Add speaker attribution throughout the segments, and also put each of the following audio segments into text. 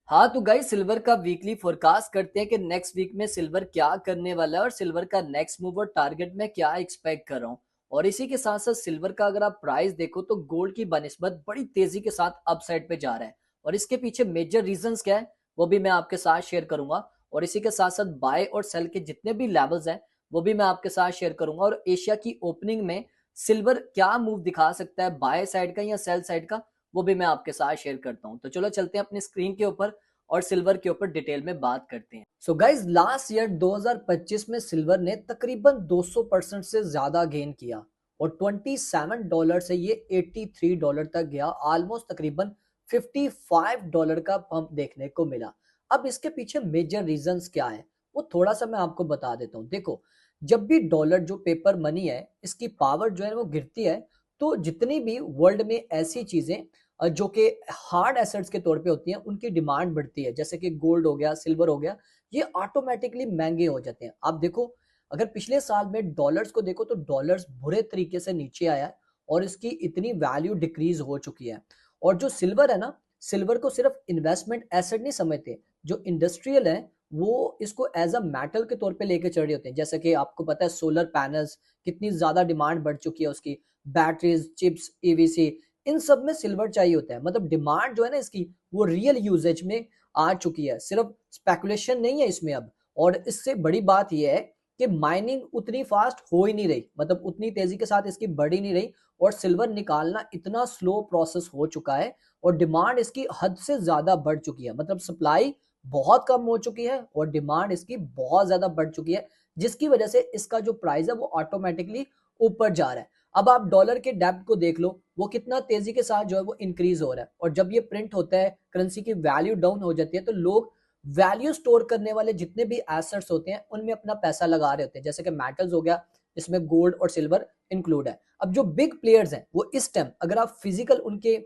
Speaker 1: हाँ तो guys silver का वीकली फोरकास्ट करते हैं कि नेक्स्ट वीक में सिल्वर क्या करने वाला है और सिल्वर का नेक्स्ट मूव और टारगेट में क्या एक्सपेक्ट कर रहा हूँ। और इसी के साथ साथ सिल्वर का अगर आप प्राइस देखो तो गोल्ड की बनिस्बत बड़ी तेजी के साथ अपसाइड पे जा रहा है। और इसके पीछे मेजर रीजंस क्या है वो भी मैं आपके साथ शेयर करूंगा। और इसी के साथ साथ बाय और सेल के जितने भी लेवल्स हैं वो भी मैं आपके साथ शेयर करूंगा। और एशिया की ओपनिंग में सिल्वर क्या मूव दिखा सकता है, बाय साइड का या सेल साइड का, वो भी मैं आपके साथ शेयर करता हूँ। तो चलो चलते हैं अपनी स्क्रीन के ऊपर और सिल्वर के ऊपर डिटेल में बात करते हैं। सो गाइज लास्ट ईयर 2025 में सिल्वर ने तकरीबन 200% से ज्यादा गेन किया और $27 से ये $83 तक गया। ऑलमोस्ट तकरीबन $55 का पंप देखने को मिला। अब इसके पीछे मेजर रीजंस क्या है वो थोड़ा सा मैं आपको बता देता हूँ। देखो, जब भी डॉलर जो पेपर मनी है इसकी पावर जो है वो गिरती है तो जितनी भी वर्ल्ड में ऐसी चीजें जो कि हार्ड एसेट्स के तौर पे होती हैं उनकी डिमांड बढ़ती है, जैसे कि गोल्ड हो गया, सिल्वर हो गया, ये ऑटोमेटिकली महंगे हो जाते हैं। आप देखो, अगर पिछले साल में डॉलर्स को देखो तो डॉलर्स बुरे तरीके से नीचे आया है और इसकी इतनी वैल्यू डिक्रीज हो चुकी है। और जो सिल्वर है ना, सिल्वर को सिर्फ इन्वेस्टमेंट एसेट नहीं समझते, जो इंडस्ट्रियल है वो इसको एज अ मेटल के तौर पे लेके चल रहे होते हैं। जैसे कि आपको पता है सोलर पैनल्स कितनी ज्यादा डिमांड बढ़ चुकी है उसकी, बैटरीज, चिप्स, ईवीसी, इन सब में सिल्वर चाहिए होता है। मतलब डिमांड जो है ना इसकी वो रियल यूजेज में आ चुकी है, सिर्फ स्पेकुलेशन नहीं है इसमें अब। और इससे बड़ी बात यह है कि माइनिंग उतनी फास्ट हो ही नहीं रही, मतलब उतनी तेजी के साथ इसकी बढ़ ही नहीं रही और सिल्वर निकालना इतना स्लो प्रोसेस हो चुका है और डिमांड इसकी हद से ज्यादा बढ़ चुकी है। मतलब सप्लाई बहुत कम हो चुकी है और डिमांड इसकी बहुत ज्यादा बढ़ चुकी है, जिसकी वजह से इसका जो प्राइस है वो ऑटोमेटिकली ऊपर जा रहा है। अब आप डॉलर के डेप्थ को देख लो, वो कितना तेजी के साथ जो है वो इंक्रीज हो रहा है। और जब ये प्रिंट होता है, करेंसी की वैल्यू डाउन हो जाती है, तो लोग वैल्यू स्टोर करने वाले जितने भी एसेट्स होते हैं उनमें अपना पैसा लगा रहे होते हैं, जैसे कि मेटल्स हो गया, इसमें गोल्ड और सिल्वर इंक्लूड है। अब जो बिग प्लेयर्स हैं वो इस टाइम अगर आप फिजिकल उनके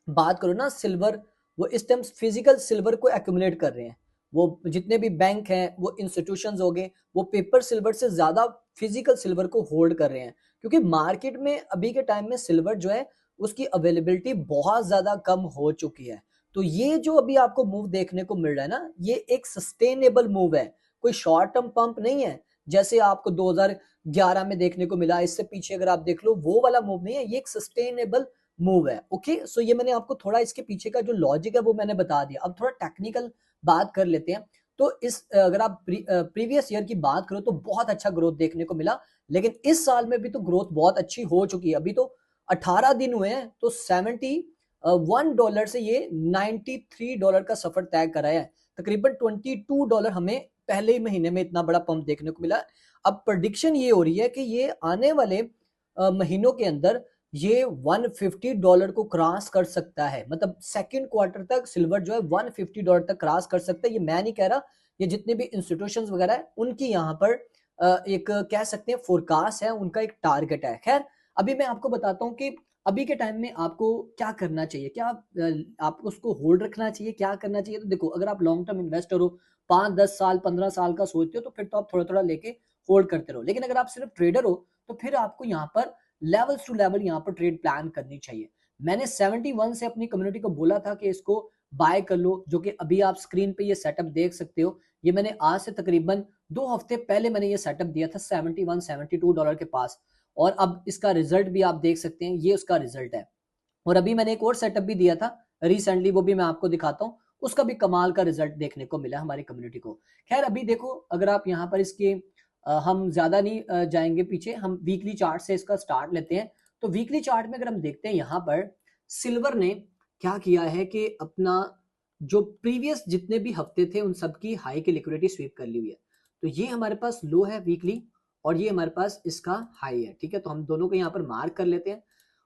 Speaker 1: बात करो ना सिल्वर, वो इस टाइम फिजिकल सिल्वर को एक्यूमुलेट कर रहे हैं। वो जितने भी बैंक हैं, वो इंस्टीट्यूशंस हो गए, वो पेपर सिल्वर से ज्यादा फिजिकल सिल्वर को होल्ड कर रहे हैं, क्योंकि मार्केट में अभी के टाइम में सिल्वर जो है उसकी अवेलेबिलिटी बहुत ज्यादा कम हो चुकी है। तो ये जो अभी आपको मूव देखने को मिल रहा है ना, ये एक सस्टेनेबल मूव है, कोई शॉर्ट टर्म पंप नहीं है जैसे आपको 2011 में देखने को मिला। इससे पीछे अगर आप देख लो वो वाला मूव नहीं है, ये एक सस्टेनेबल मूव है। ओके, सो ये मैंने आपको थोड़ा इसके पीछे का जो लॉजिक है वो मैंने बता दिया। अब थोड़ा टेक्निकल बात कर लेते हैं। तो इस अगर आप प्रीवियस ईयर की बात करो तो बहुत अच्छा ग्रोथ देखने को मिला, लेकिन इस साल में भी तो ग्रोथ बहुत अच्छी हो चुकी है। अभी तो 18 दिन हुए हैं तो $71 से ये $93 का सफर तय कराया है। तकरीबन $22 हमें पहले ही महीने में इतना बड़ा पंप देखने को मिला। अब प्रोडिक्शन ये हो रही है कि ये आने वाले महीनों के अंदर ये $150 को क्रॉस कर सकता है। मतलब सेकंड क्वार्टर तक सिल्वर जो है $150 तक क्रॉस कर सकता है। ये मैं नहीं कह रहा, ये जितने भी इंस्टीट्यूशंस वगैरह है उनकी यहाँ पर एक कह सकते हैं फोरकास्ट है, उनका एक टारगेट है। खैर, अभी मैं आपको बताता हूँ कि अभी के टाइम में आपको क्या करना चाहिए, क्या आपको उसको होल्ड रखना चाहिए, क्या करना चाहिए। तो देखो, अगर आप लॉन्ग टर्म इन्वेस्टर हो, 5-10 साल 15 साल का सोचते हो, तो फिर तो आप थोड़ा थोड़ा लेके होल्ड करते रहो। लेकिन अगर आप सिर्फ ट्रेडर हो तो फिर आपको यहाँ पर लेवल्स टू लेवल यहाँ पर ट्रेड प्लान करनी चाहिए। मैंने 71 से अपनी कम्युनिटी को बोला था कि इसको बाय कर लो, जो कि अभी आप स्क्रीन पे ये सेटअप देख सकते हो। ये मैंने आज से तकरीबन 2 हफ्ते पहले मैंने ये सेटअप दिया था $71-72 के पास, और अब इसका रिजल्ट भी आप देख सकते हैं, ये उसका रिजल्ट है। और अभी मैंने एक और सेटअप भी दिया था रिसेंटली, वो भी मैं आपको दिखाता हूँ, उसका भी कमाल का रिजल्ट देखने को मिला हमारी कम्युनिटी को। खैर, अभी देखो, अगर आप यहाँ पर इसके हम ज्यादा नहीं जाएंगे पीछे, हम वीकली चार्ट से इसका स्टार्ट लेते हैं। तो वीकली चार्ट में अगर हम देखते हैं, यहाँ पर सिल्वर ने क्या किया है कि अपना जो प्रीवियस जितने भी हफ्ते थे उन सबकी हाई की लिक्विडिटी स्वीप कर ली हुई है। तो ये हमारे पास लो है वीकली और ये हमारे पास इसका हाई है। ठीक है, तो हम दोनों को यहाँ पर मार्क कर लेते हैं।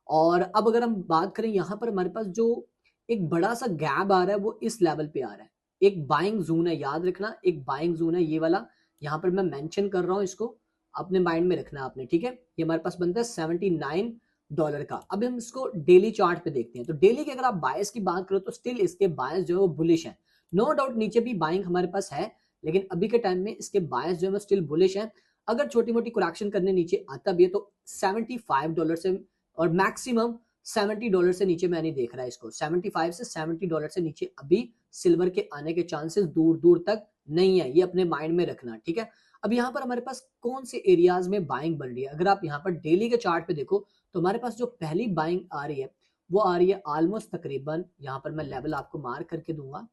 Speaker 1: और अब अगर हम बात करें, यहाँ पर हमारे पास जो एक बड़ा सा गैप आ रहा है वो इस लेवल पे आ रहा है। एक बाइंग जोन है, याद रखना, एक बाइंग जोन है ये वाला। यहाँ पर मैं मेंशन कर रहा हूँ, इसको अपने माइंड में रखना आपने। ठीक है, ये हमारे पास बनता है $79 का। अब हम इसको डेली चार्ट पे देखते हैं। तो डेली की अगर आप बायस की बात करो तो स्टिल इसके बायस जो है वो बुलिश है। नो डाउट नीचे भी बाइंग हमारे पास है, लेकिन अभी के टाइम में इसके बायस जो है वो स्टिल बुलिश है। अगर छोटी मोटी करेक्शन करने नीचे आता भी है तो $75 से और मैक्सिमम $70 से नीचे मैं नहीं देख रहा इसको, 75 से $70 से नीचे अभी सिल्वर के आने के चांसेस दूर दूर तक नहीं है, ये अपने माइंड में रखना, ठीक है। अब यहाँ पर हमारे पास कौन से एरियाज में बाइंग बन रही है, अगर आप यहाँ पर डेली के चार्ट पे देखो तो हमारे पास जो पहली बाइंग आ रही है वो आ रही है ऑलमोस्ट तकरीबन, यहाँ पर मैं लेवल आपको मार्क करके दूंगा।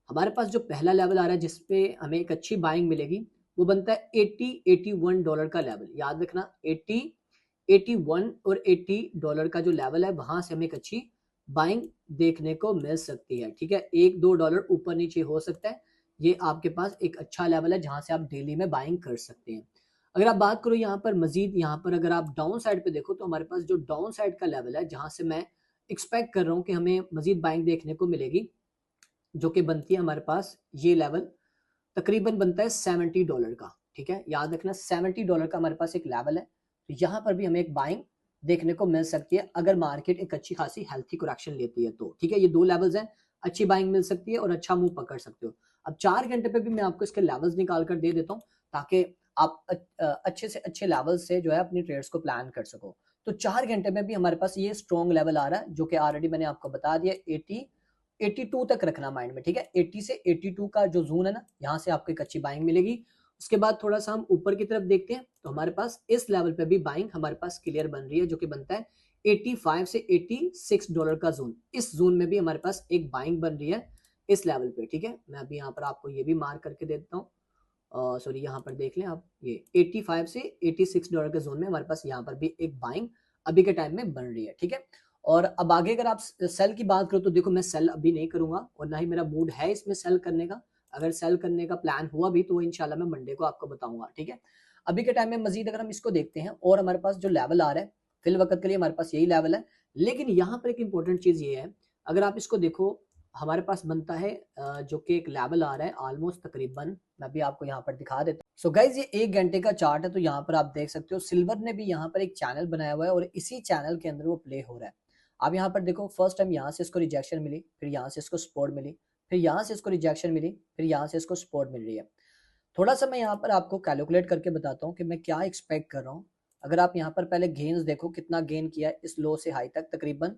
Speaker 1: हमारे पास जो पहला लेवल आ रहा है जिसपे हमें एक अच्छी बाइंग मिलेगी वो बनता है $81 का लेवल, याद रखना 81 और $80 का जो लेवल है वहां से हमें एक अच्छी बाइंग देखने को मिल सकती है, ठीक है। $1-2 ऊपर नीचे हो सकता है, ये आपके पास एक अच्छा लेवल है जहां से आप डेली में बाइंग कर सकते हैं। अगर आप बात करो यहाँ पर मजीद, यहाँ पर अगर आप डाउन साइड पे देखो तो हमारे पास जो डाउन साइड का लेवल है जहां से मैं एक्सपेक्ट कर रहा हूँ कि हमें मजीद बाइंग देखने को मिलेगी, जो कि बनती है हमारे पास ये लेवल तकरीबन बनता है $70 का, ठीक है। याद रखना $70 का हमारे पास एक लेवल है, तो यहाँ पर भी हमें एक बाइंग देखने को मिल सकती है अगर मार्केट एक अच्छी खासी हेल्थी करेक्शन लेती है तो, ठीक है। ये दो लेवल्स हैं, अच्छी बाइंग मिल सकती है और अच्छा मूव पकड़ सकते हो। अब 4 घंटे पे भी मैं आपको इसके लेवल्स निकाल कर दे देता हूँ ताकि आप अच्छे से अच्छे लेवल से जो है अपनी ट्रेड्स को प्लान कर सको। तो 4 घंटे में भी हमारे पास ये स्ट्रॉन्ग लेवल आ रहा है जो कि ऑलरेडी मैंने आपको बता दिया, 82 तक रखना माइंड में, ठीक है। 80 से 82 का जो जोन है ना, यहाँ से आपको एक अच्छी बाइंग मिलेगी। उसके बाद थोड़ा सा हम ऊपर की तरफ देखते हैं तो हमारे पास इस लेवल पे भी बाइंग हमारे पास क्लियर बन रही है जो कि बनता है 85 से $86 का जोन। इस जोन में भी हमारे पास एक बाइंग बन रही है इस लेवल पे, ठीक है। मैं अभी यहाँ पर आपको ये भी मार्क करके देता हूँ, सॉरी यहाँ पर देख लें आप, ये 85 से $86 के जोन में हमारे पास यहाँ पर भी एक बाइंग अभी के टाइम में बन रही है, ठीक है। और अब आगे अगर आप सेल की बात करो तो देखो मैं सेल अभी नहीं करूंगा और ना ही मेरा मूड है इसमें सेल करने का। अगर सेल करने का प्लान हुआ भी तो इंशाल्लाह मैं मंडे को आपको बताऊंगा, ठीक है। अभी के टाइम में मजीद अगर हम इसको देखते हैं और हमारे पास जो लेवल आ रहा है फिल वक्त के लिए हमारे पास यही लेवल है, लेकिन यहाँ पर एक इंपॉर्टेंट चीज ये है, अगर आप इसको देखो हमारे पास बनता है जो कि एक लेवल आ रहा है ऑलमोस्ट तकरीबन, मैं भी आपको यहाँ पर दिखा देता हूँ। सो गाइज ये 1 घंटे का चार्ट है, तो यहाँ पर आप देख सकते हो सिल्वर ने भी यहाँ पर एक चैनल बनाया हुआ है और इसी चैनल के अंदर वो प्ले हो रहा है। आप यहाँ पर देखो फर्स्ट टाइम यहाँ से इसको रिजेक्शन मिली, फिर यहाँ से इसको सपोर्ट मिली, फिर यहाँ से इसको रिजेक्शन मिली, फिर यहाँ से इसको सपोर्ट मिल रही है। थोड़ा सा मैं यहाँ पर आपको कैलकुलेट करके बताता हूँ कि मैं क्या एक्सपेक्ट कर रहा हूँ। अगर आप यहाँ पर पहले गेन्स देखो कितना गेन किया है इस लो से हाई तक, तकरीबन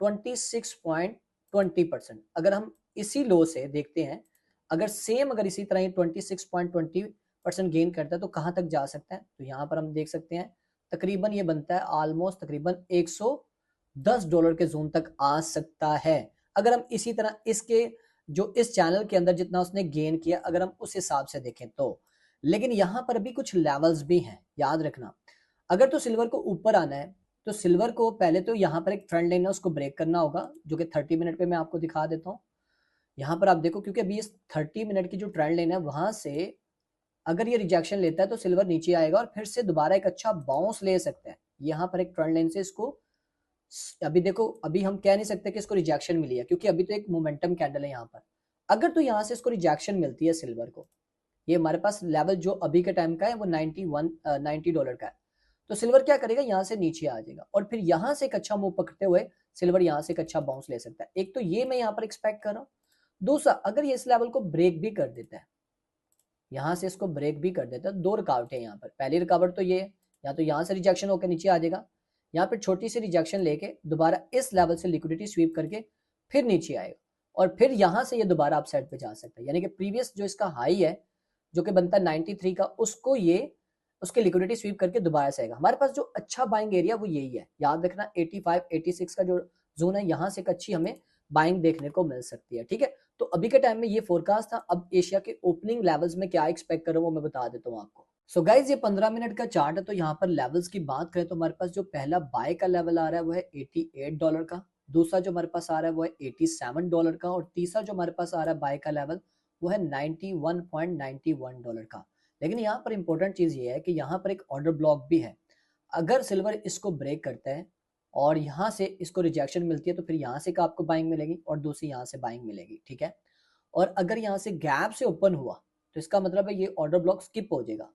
Speaker 1: 26.20%। अगर हम इसी लो से देखते हैं, अगर सेम अगर इसी तरह 26.20% गेन करता है तो कहाँ तक जा सकता है, तो यहाँ पर हम देख सकते हैं तकरीबन ये बनता है ऑलमोस्ट तकरीबन $110 के जोन तक आ सकता है। अगर हम इसी तरह इसके जो इस चैनल के अंदर जितना उसने गेन किया अगर हम उस हिसाब से देखें तो, लेकिन यहाँ पर भी कुछ लेवल्स भी हैं, याद रखना। अगर तो सिल्वर को ऊपर आना है तो सिल्वर को पहले तो यहाँ पर एक ट्रेंड लाइन है उसको ब्रेक करना होगा, जो कि 30 मिनट पे मैं आपको दिखा देता हूँ। यहाँ पर आप देखो क्योंकि अभी इस 30 मिनट की जो ट्रेंड लाइन है वहां से अगर ये रिजेक्शन लेता है तो सिल्वर नीचे आएगा और फिर से दोबारा एक अच्छा बाउंस ले सकता है। यहाँ पर एक ट्रेंड लाइन से इसको अभी देखो, अभी हम कह नहीं सकते कि इसको रिजेक्शन मिली है क्योंकि अभी तो एक मोमेंटम कैंडल है यहाँ पर। अगर तो यहाँ से इसको रिजेक्शन मिलती है सिल्वर को, ये हमारे पास लेवल जो अभी के टाइम का है वो $90 का है, तो सिल्वर क्या करेगा यहाँ से नीचे आ जाएगा और फिर यहाँ से एक अच्छा मूव पकड़ते हुए सिल्वर यहाँ से एक अच्छा बाउंस ले सकता है। एक तो ये मैं यहाँ पर एक्सपेक्ट कर रहा हूँ। दूसरा, अगर ये इस लेवल को ब्रेक भी कर देता है, यहाँ से इसको ब्रेक भी कर देता है, दो रुकावट है यहाँ पर। पहली रुकावट तो ये है, या तो यहाँ से रिजेक्शन होकर नीचे आ जाएगा, यहाँ पर छोटी सी रिजेक्शन लेके दोबारा इस लेवल से लिक्विडिटी स्वीप करके फिर नीचे आएगा और फिर यहाँ से ये दोबारा अपसाइड पे जा सकता है। यानी कि प्रीवियस जो इसका हाई है जो कि बनता है 93 का, उसको ये उसके लिक्विडिटी स्वीप करके दोबारा से आएगा। हमारे पास जो अच्छा बाइंग एरिया वो यही है, याद रखना 85 86 का जो जोन है यहाँ से एक अच्छी हमें बाइंग देखने को मिल सकती है, ठीक है। तो अभी के टाइम में ये फोरकास्ट था। अब एशिया के ओपनिंग लेवल्स में क्या एक्सपेक्ट करो वो मैं बता देता हूँ आपको। सो गाइज ये 15 मिनट का चार्ट है, तो यहाँ पर लेवल्स की बात करें तो हमारे पास जो पहला बाय का लेवल आ रहा है वो है $88 का, दूसरा जो हमारे पास आ रहा है वो है $87 का और तीसरा जो हमारे पास आ रहा है बाय का लेवल वो है $91.91 का। लेकिन यहाँ पर इंपॉर्टेंट चीज ये है कि यहाँ पर एक ऑर्डर ब्लॉक भी है। अगर सिल्वर इसको ब्रेक करता है और यहाँ से इसको रिजेक्शन मिलती है तो फिर यहाँ से आपको बाइंग मिलेगी और दूसरी यहाँ से बाइंग मिलेगी, ठीक है। और अगर यहाँ से गैप से ओपन हुआ तो इसका मतलब है ये ऑर्डर ब्लॉक स्किप हो जाएगा।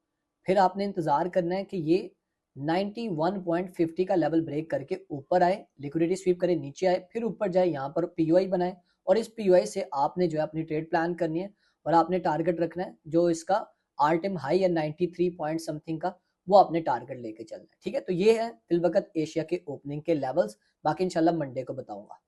Speaker 1: फिर आपने इंतजार करना है कि ये 91.50 का लेवल ब्रेक करके ऊपर आए, लिक्विडिटी स्वीप करे नीचे आए, फिर ऊपर जाए, यहाँ पर पीयूआई बनाए और इस पीयूआई से आपने जो है अपनी ट्रेड प्लान करनी है और आपने टारगेट रखना है जो इसका ऑल टाइम हाई है 93 पॉइंट समथिंग का, वो अपने टारगेट लेके चलना है। ठीक है, तो ये है फिलवकत एशिया के ओपनिंग के लेवल्स। बाकी इंशाल्लाह मंडे को बताऊंगा।